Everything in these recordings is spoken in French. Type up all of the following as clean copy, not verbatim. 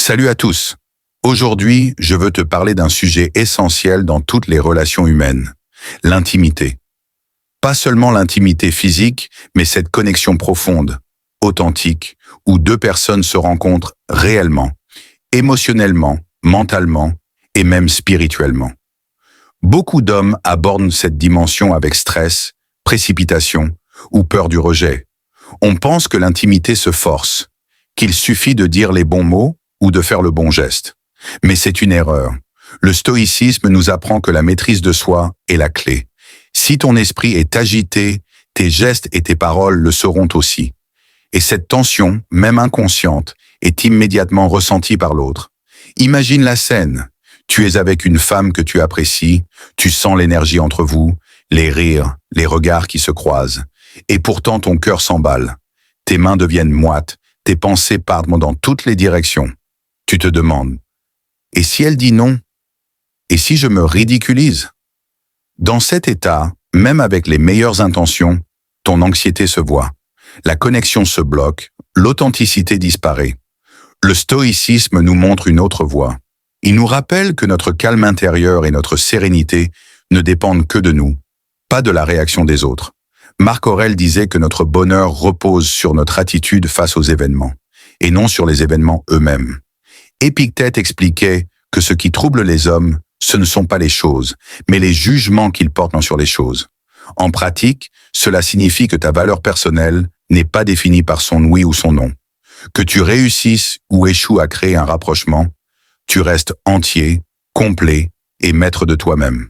Salut à tous. Aujourd'hui, je veux te parler d'un sujet essentiel dans toutes les relations humaines, l'intimité. Pas seulement l'intimité physique, mais cette connexion profonde, authentique, où deux personnes se rencontrent réellement, émotionnellement, mentalement et même spirituellement. Beaucoup d'hommes abordent cette dimension avec stress, précipitation ou peur du rejet. On pense que l'intimité se force, qu'il suffit de dire les bons mots ou de faire le bon geste. Mais c'est une erreur. Le stoïcisme nous apprend que la maîtrise de soi est la clé. Si ton esprit est agité, tes gestes et tes paroles le seront aussi. Et cette tension, même inconsciente, est immédiatement ressentie par l'autre. Imagine la scène. Tu es avec une femme que tu apprécies, tu sens l'énergie entre vous, les rires, les regards qui se croisent. Et pourtant ton cœur s'emballe. Tes mains deviennent moites, tes pensées partent dans toutes les directions. Tu te demandes, et si elle dit non? Et si je me ridiculise? Dans cet état, même avec les meilleures intentions, ton anxiété se voit. La connexion se bloque, l'authenticité disparaît. Le stoïcisme nous montre une autre voie. Il nous rappelle que notre calme intérieur et notre sérénité ne dépendent que de nous, pas de la réaction des autres. Marc Aurèle disait que notre bonheur repose sur notre attitude face aux événements, et non sur les événements eux-mêmes. Épictète expliquait que ce qui trouble les hommes, ce ne sont pas les choses, mais les jugements qu'ils portent sur les choses. En pratique, cela signifie que ta valeur personnelle n'est pas définie par son oui ou son non. Que tu réussisses ou échoues à créer un rapprochement, tu restes entier, complet et maître de toi-même.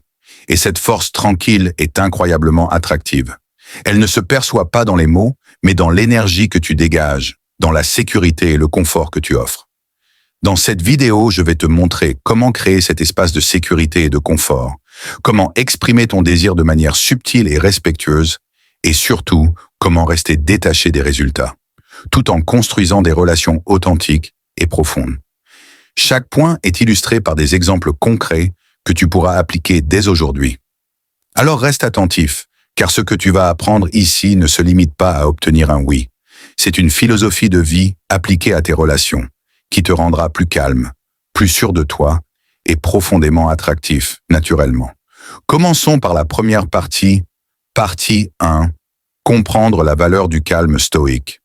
Et cette force tranquille est incroyablement attractive. Elle ne se perçoit pas dans les mots, mais dans l'énergie que tu dégages, dans la sécurité et le confort que tu offres. Dans cette vidéo, je vais te montrer comment créer cet espace de sécurité et de confort, comment exprimer ton désir de manière subtile et respectueuse, et surtout, comment rester détaché des résultats, tout en construisant des relations authentiques et profondes. Chaque point est illustré par des exemples concrets que tu pourras appliquer dès aujourd'hui. Alors reste attentif, car ce que tu vas apprendre ici ne se limite pas à obtenir un oui. C'est une philosophie de vie appliquée à tes relations, qui te rendra plus calme, plus sûr de toi et profondément attractif, naturellement. Commençons par la première partie, partie 1, comprendre la valeur du calme stoïque.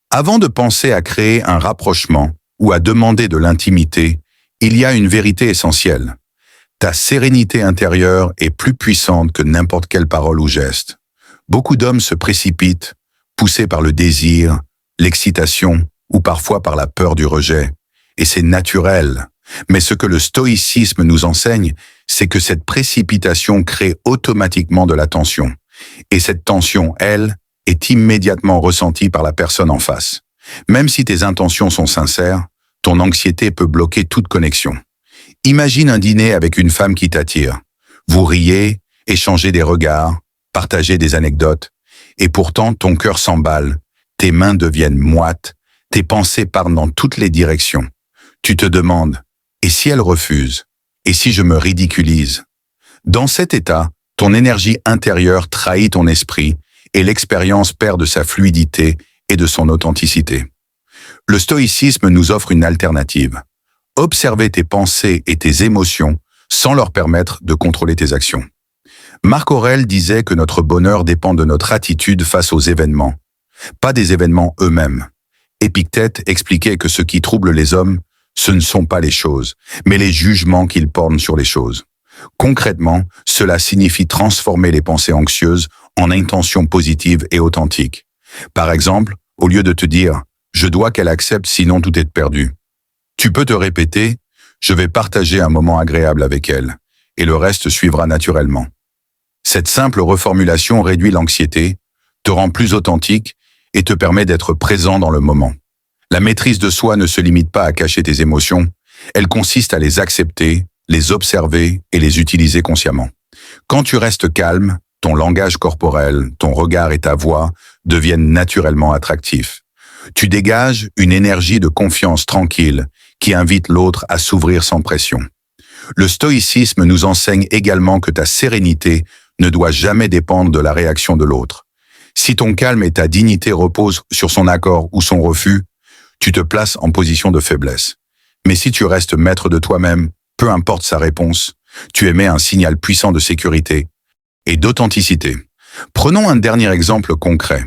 Avant de penser à créer un rapprochement ou à demander de l'intimité, il y a une vérité essentielle. Ta sérénité intérieure est plus puissante que n'importe quelle parole ou geste. Beaucoup d'hommes se précipitent, poussés par le désir, l'excitation, ou parfois par la peur du rejet. Et c'est naturel. Mais ce que le stoïcisme nous enseigne, c'est que cette précipitation crée automatiquement de la tension. Et cette tension, elle, est immédiatement ressentie par la personne en face. Même si tes intentions sont sincères, ton anxiété peut bloquer toute connexion. Imagine un dîner avec une femme qui t'attire. Vous riez, échangez des regards, partagez des anecdotes, et pourtant ton cœur s'emballe, tes mains deviennent moites, tes pensées partent dans toutes les directions. Tu te demandes, et si elle refuse? Et si je me ridiculise? Dans cet état, ton énergie intérieure trahit ton esprit et l'expérience perd de sa fluidité et de son authenticité. Le stoïcisme nous offre une alternative. Observer tes pensées et tes émotions sans leur permettre de contrôler tes actions. Marc Aurèle disait que notre bonheur dépend de notre attitude face aux événements, pas des événements eux-mêmes. Épictète expliquait que ce qui trouble les hommes, ce ne sont pas les choses, mais les jugements qu'ils portent sur les choses. Concrètement, cela signifie transformer les pensées anxieuses en intentions positives et authentiques. Par exemple, au lieu de te dire « je dois qu'elle accepte sinon tout est perdu », tu peux te répéter « je vais partager un moment agréable avec elle » et le reste suivra naturellement. Cette simple reformulation réduit l'anxiété, te rend plus authentique et te permet d'être présent dans le moment. La maîtrise de soi ne se limite pas à cacher tes émotions, elle consiste à les accepter, les observer et les utiliser consciemment. Quand tu restes calme, ton langage corporel, ton regard et ta voix deviennent naturellement attractifs. Tu dégages une énergie de confiance tranquille qui invite l'autre à s'ouvrir sans pression. Le stoïcisme nous enseigne également que ta sérénité ne doit jamais dépendre de la réaction de l'autre. Si ton calme et ta dignité reposent sur son accord ou son refus, tu te places en position de faiblesse. Mais si tu restes maître de toi-même, peu importe sa réponse, tu émets un signal puissant de sécurité et d'authenticité. Prenons un dernier exemple concret.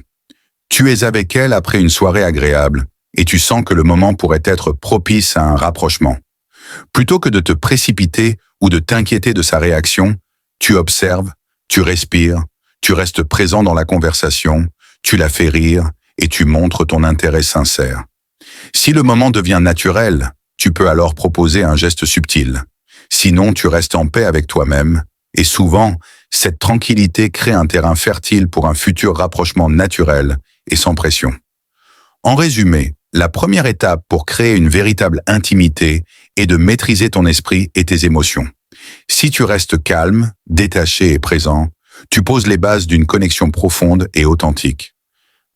Tu es avec elle après une soirée agréable et tu sens que le moment pourrait être propice à un rapprochement. Plutôt que de te précipiter ou de t'inquiéter de sa réaction, tu observes, tu respires, tu restes présent dans la conversation, tu la fais rire et tu montres ton intérêt sincère. Si le moment devient naturel, tu peux alors proposer un geste subtil. Sinon, tu restes en paix avec toi-même et souvent, cette tranquillité crée un terrain fertile pour un futur rapprochement naturel et sans pression. En résumé, la première étape pour créer une véritable intimité est de maîtriser ton esprit et tes émotions. Si tu restes calme, détaché et présent, tu poses les bases d'une connexion profonde et authentique.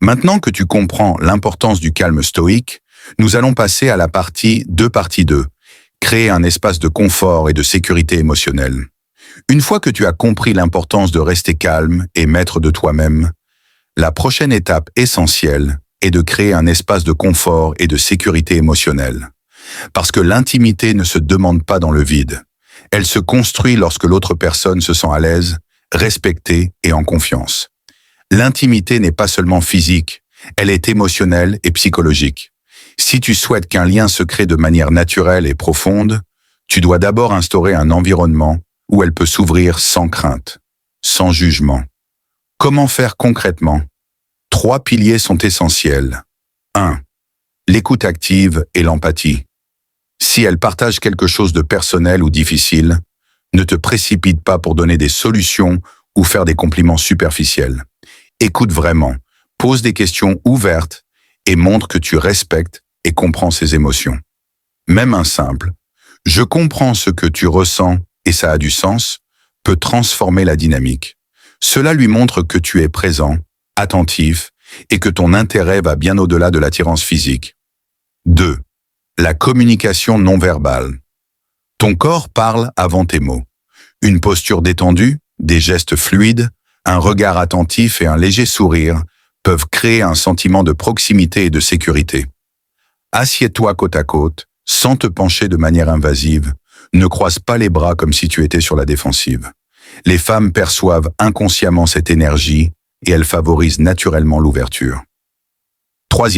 Maintenant que tu comprends l'importance du calme stoïque, nous allons passer à la partie 2, créer un espace de confort et de sécurité émotionnelle. Une fois que tu as compris l'importance de rester calme et maître de toi-même, la prochaine étape essentielle est de créer un espace de confort et de sécurité émotionnelle. Parce que l'intimité ne se demande pas dans le vide. Elle se construit lorsque l'autre personne se sent à l'aise, respectée et en confiance. L'intimité n'est pas seulement physique, elle est émotionnelle et psychologique. Si tu souhaites qu'un lien se crée de manière naturelle et profonde, tu dois d'abord instaurer un environnement où elle peut s'ouvrir sans crainte, sans jugement. Comment faire concrètement? 3 piliers sont essentiels. 1. L'écoute active et l'empathie. Si elle partage quelque chose de personnel ou difficile, ne te précipite pas pour donner des solutions ou faire des compliments superficiels. Écoute vraiment, pose des questions ouvertes et montre que tu respectes et comprends ses émotions. Même un simple « je comprends ce que tu ressens et ça a du sens » peut transformer la dynamique. Cela lui montre que tu es présent, attentif et que ton intérêt va bien au-delà de l'attirance physique. 2. La communication non verbale. Ton corps parle avant tes mots. Une posture détendue, des gestes fluides, un regard attentif et un léger sourire peuvent créer un sentiment de proximité et de sécurité. Assieds-toi côte à côte, sans te pencher de manière invasive. Ne croise pas les bras comme si tu étais sur la défensive. Les femmes perçoivent inconsciemment cette énergie et elles favorisent naturellement l'ouverture. 3.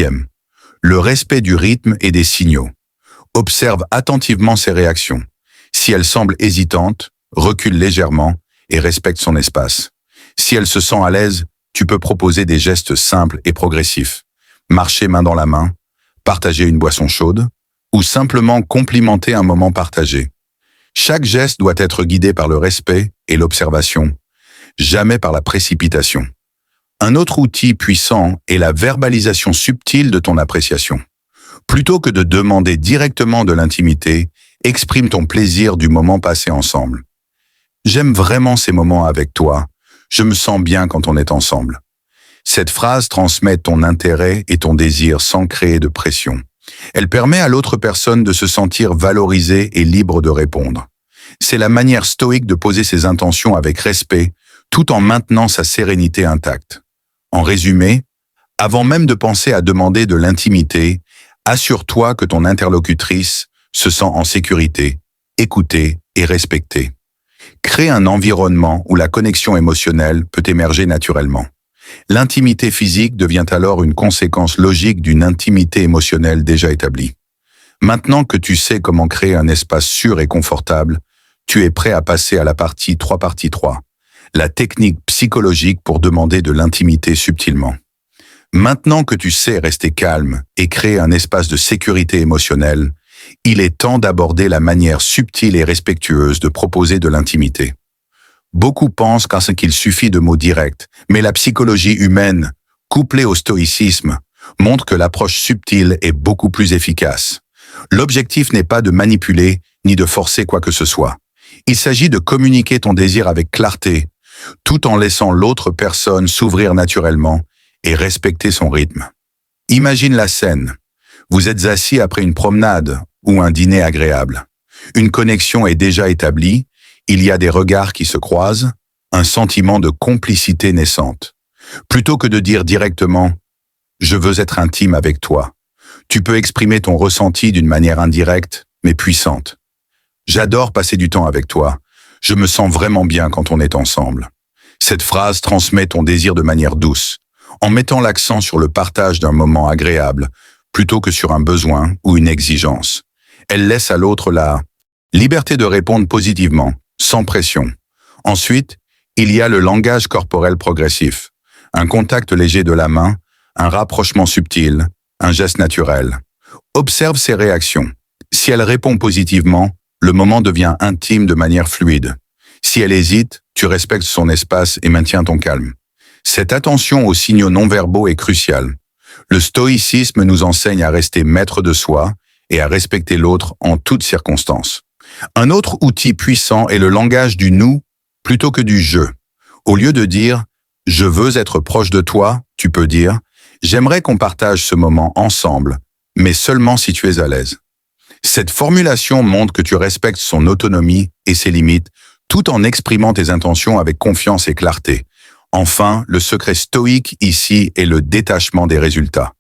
Le respect du rythme et des signaux. Observe attentivement ses réactions. Si elle semble hésitante, recule légèrement et respecte son espace. Si elle se sent à l'aise, tu peux proposer des gestes simples et progressifs. Marcher main dans la main, partager une boisson chaude ou simplement complimenter un moment partagé. Chaque geste doit être guidé par le respect et l'observation, jamais par la précipitation. Un autre outil puissant est la verbalisation subtile de ton appréciation. Plutôt que de demander directement de l'intimité, exprime ton plaisir du moment passé ensemble. J'aime vraiment ces moments avec toi. Je me sens bien quand on est ensemble. Cette phrase transmet ton intérêt et ton désir sans créer de pression. Elle permet à l'autre personne de se sentir valorisée et libre de répondre. C'est la manière stoïque de poser ses intentions avec respect, tout en maintenant sa sérénité intacte. En résumé, avant même de penser à demander de l'intimité, assure-toi que ton interlocutrice se sent en sécurité, écoutée et respectée. Crée un environnement où la connexion émotionnelle peut émerger naturellement. L'intimité physique devient alors une conséquence logique d'une intimité émotionnelle déjà établie. Maintenant que tu sais comment créer un espace sûr et confortable, tu es prêt à passer à la partie 3, la technique psychologique pour demander de l'intimité subtilement. Maintenant que tu sais rester calme et créer un espace de sécurité émotionnelle, il est temps d'aborder la manière subtile et respectueuse de proposer de l'intimité. Beaucoup pensent qu'il suffit de mots directs, mais la psychologie humaine, couplée au stoïcisme, montre que l'approche subtile est beaucoup plus efficace. L'objectif n'est pas de manipuler ni de forcer quoi que ce soit. Il s'agit de communiquer ton désir avec clarté, tout en laissant l'autre personne s'ouvrir naturellement et respecter son rythme. Imagine la scène. Vous êtes assis après une promenade ou un dîner agréable. Une connexion est déjà établie, il y a des regards qui se croisent, un sentiment de complicité naissante. Plutôt que de dire directement « je veux être intime avec toi », Tu peux exprimer ton ressenti d'une manière indirecte, mais puissante. J'adore passer du temps avec toi. Je me sens vraiment bien quand on est ensemble. Cette phrase transmet ton désir de manière douce, en mettant l'accent sur le partage d'un moment agréable, plutôt que sur un besoin ou une exigence. Elle laisse à l'autre la liberté de répondre positivement, sans pression. Ensuite, il y a le langage corporel progressif. Un contact léger de la main, un rapprochement subtil, un geste naturel. Observe ses réactions. Si elle répond positivement, le moment devient intime de manière fluide. Si elle hésite, tu respectes son espace et maintiens ton calme. Cette attention aux signaux non-verbaux est cruciale. Le stoïcisme nous enseigne à rester maître de soi et à respecter l'autre en toutes circonstances. Un autre outil puissant est le langage du « nous » plutôt que du « je ». Au lieu de dire « je veux être proche de toi », tu peux dire « j'aimerais qu'on partage ce moment ensemble, mais seulement si tu es à l'aise ». Cette formulation montre que tu respectes son autonomie et ses limites, tout en exprimant tes intentions avec confiance et clarté. Enfin, le secret stoïque ici est le détachement des résultats.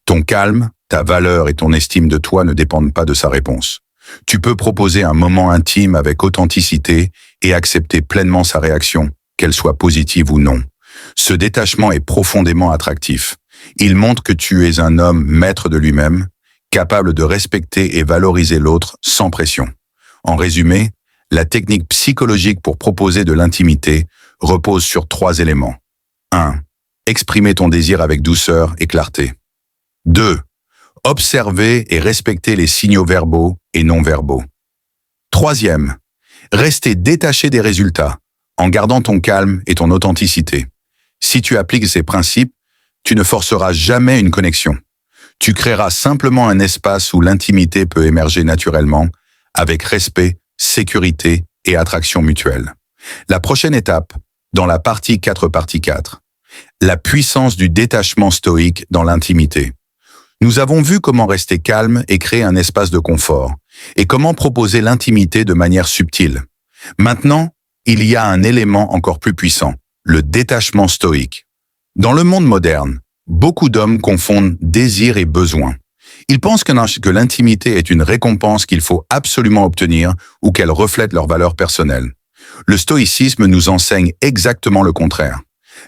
Ton calme, ta valeur et ton estime de toi ne dépendent pas de sa réponse. Tu peux proposer un moment intime avec authenticité et accepter pleinement sa réaction, qu'elle soit positive ou non. Ce détachement est profondément attractif. Il montre que tu es un homme maître de lui-même, capable de respecter et valoriser l'autre sans pression. En résumé, la technique psychologique pour proposer de l'intimité repose sur 3 éléments. 1. Exprimer ton désir avec douceur et clarté. 2. Observer et respecter les signaux verbaux et non verbaux. 3e. Rester détaché des résultats, en gardant ton calme et ton authenticité. Si tu appliques ces principes, tu ne forceras jamais une connexion. Tu créeras simplement un espace où l'intimité peut émerger naturellement, avec respect, sécurité et attraction mutuelle. La prochaine étape, dans la partie 4 partie 4. La puissance du détachement stoïque dans l'intimité. Nous avons vu comment rester calme et créer un espace de confort, et comment proposer l'intimité de manière subtile. Maintenant, il y a un élément encore plus puissant, le détachement stoïque. Dans le monde moderne, beaucoup d'hommes confondent désir et besoin. Ils pensent que l'intimité est une récompense qu'il faut absolument obtenir ou qu'elle reflète leur valeur personnelle. Le stoïcisme nous enseigne exactement le contraire.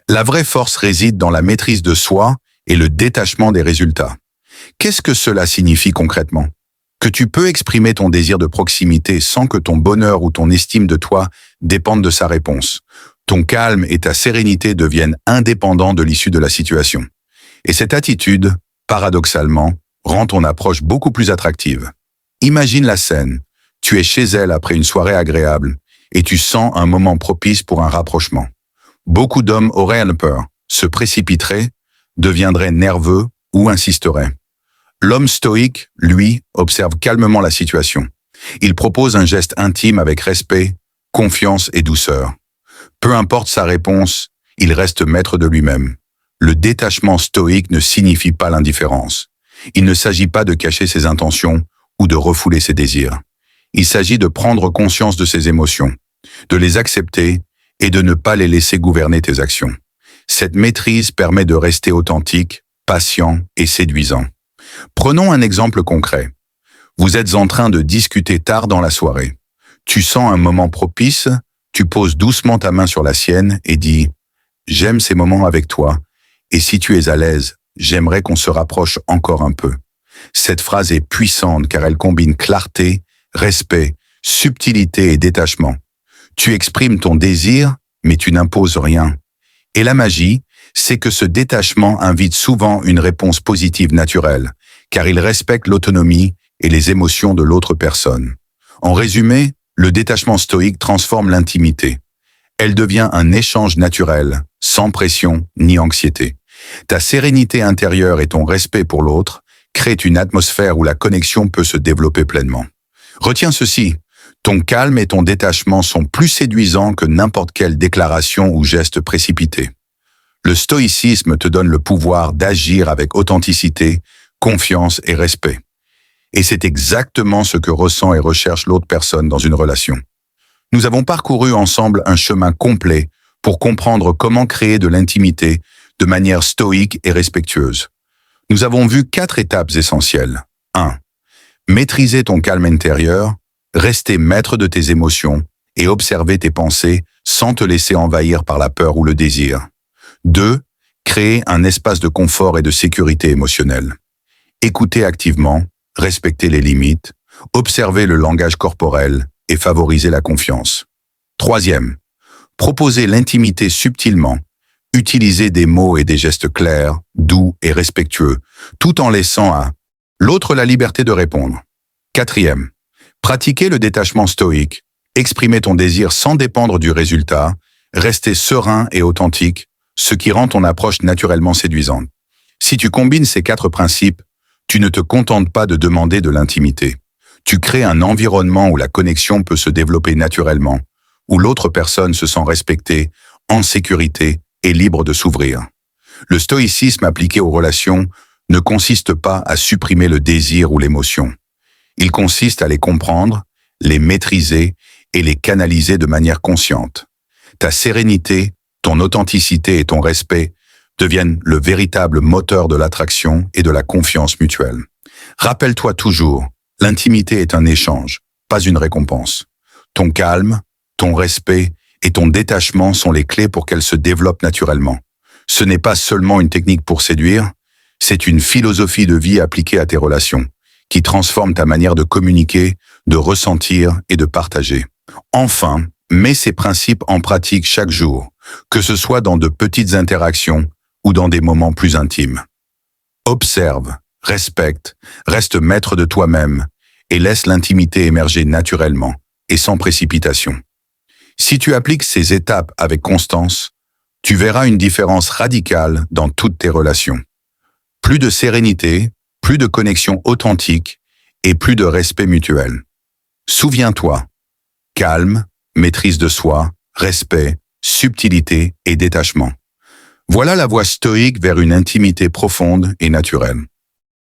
La vraie force réside dans la maîtrise de soi et le détachement des résultats. Qu'est-ce que cela signifie concrètement? Que tu peux exprimer ton désir de proximité sans que ton bonheur ou ton estime de toi dépendent de sa réponse. Ton calme et ta sérénité deviennent indépendants de l'issue de la situation. Et cette attitude, paradoxalement, rend ton approche beaucoup plus attractive. Imagine la scène. Tu es chez elle après une soirée agréable et tu sens un moment propice pour un rapprochement. Beaucoup d'hommes auraient peur, se précipiteraient, deviendraient nerveux ou insisteraient. L'homme stoïque, lui, observe calmement la situation. Il propose un geste intime avec respect, confiance et douceur. Peu importe sa réponse, il reste maître de lui-même. Le détachement stoïque ne signifie pas l'indifférence. Il ne s'agit pas de cacher ses intentions ou de refouler ses désirs. Il s'agit de prendre conscience de ses émotions, de les accepter et de ne pas les laisser gouverner tes actions. Cette maîtrise permet de rester authentique, patient et séduisant. Prenons un exemple concret. Vous êtes en train de discuter tard dans la soirée. Tu sens un moment propice, tu poses doucement ta main sur la sienne et dis « J'aime ces moments avec toi, et si tu es à l'aise, j'aimerais qu'on se rapproche encore un peu. » Cette phrase est puissante car elle combine clarté, respect, subtilité et détachement. Tu exprimes ton désir, mais tu n'imposes rien. Et la magie, c'est que ce détachement invite souvent une réponse positive naturelle, car il respecte l'autonomie et les émotions de l'autre personne. En résumé, le détachement stoïque transforme l'intimité. Elle devient un échange naturel, sans pression ni anxiété. Ta sérénité intérieure et ton respect pour l'autre créent une atmosphère où la connexion peut se développer pleinement. Retiens ceci, ton calme et ton détachement sont plus séduisants que n'importe quelle déclaration ou geste précipité. Le stoïcisme te donne le pouvoir d'agir avec authenticité, confiance et respect. Et c'est exactement ce que ressent et recherche l'autre personne dans une relation. Nous avons parcouru ensemble un chemin complet pour comprendre comment créer de l'intimité de manière stoïque et respectueuse. Nous avons vu 4 étapes essentielles. 1. Maîtriser ton calme intérieur, rester maître de tes émotions et observer tes pensées sans te laisser envahir par la peur ou le désir. 2. Créer un espace de confort et de sécurité émotionnelle. Écouter activement, respecter les limites, observer le langage corporel et favoriser la confiance. 3. Proposer l'intimité subtilement, utiliser des mots et des gestes clairs, doux et respectueux, tout en laissant à l'autre la liberté de répondre. 4. Pratiquer le détachement stoïque, exprimer ton désir sans dépendre du résultat, rester serein et authentique, ce qui rend ton approche naturellement séduisante. Si tu combines ces 4 principes, tu ne te contentes pas de demander de l'intimité. Tu crées un environnement où la connexion peut se développer naturellement, où l'autre personne se sent respectée, en sécurité et libre de s'ouvrir. Le stoïcisme appliqué aux relations ne consiste pas à supprimer le désir ou l'émotion. Il consiste à les comprendre, les maîtriser et les canaliser de manière consciente. Ta sérénité, ton authenticité et ton respect deviennent le véritable moteur de l'attraction et de la confiance mutuelle. Rappelle-toi toujours, l'intimité est un échange, pas une récompense. Ton calme, ton respect et ton détachement sont les clés pour qu'elle se développe naturellement. Ce n'est pas seulement une technique pour séduire, c'est une philosophie de vie appliquée à tes relations, qui transforme ta manière de communiquer, de ressentir et de partager. Enfin, mets ces principes en pratique chaque jour, que ce soit dans de petites interactions ou dans des moments plus intimes. Observe, respecte, reste maître de toi-même et laisse l'intimité émerger naturellement et sans précipitation. Si tu appliques ces étapes avec constance, tu verras une différence radicale dans toutes tes relations. Plus de sérénité, plus de connexion authentique et plus de respect mutuel. Souviens-toi, calme, maîtrise de soi, respect, subtilité et détachement. Voilà la voie stoïque vers une intimité profonde et naturelle.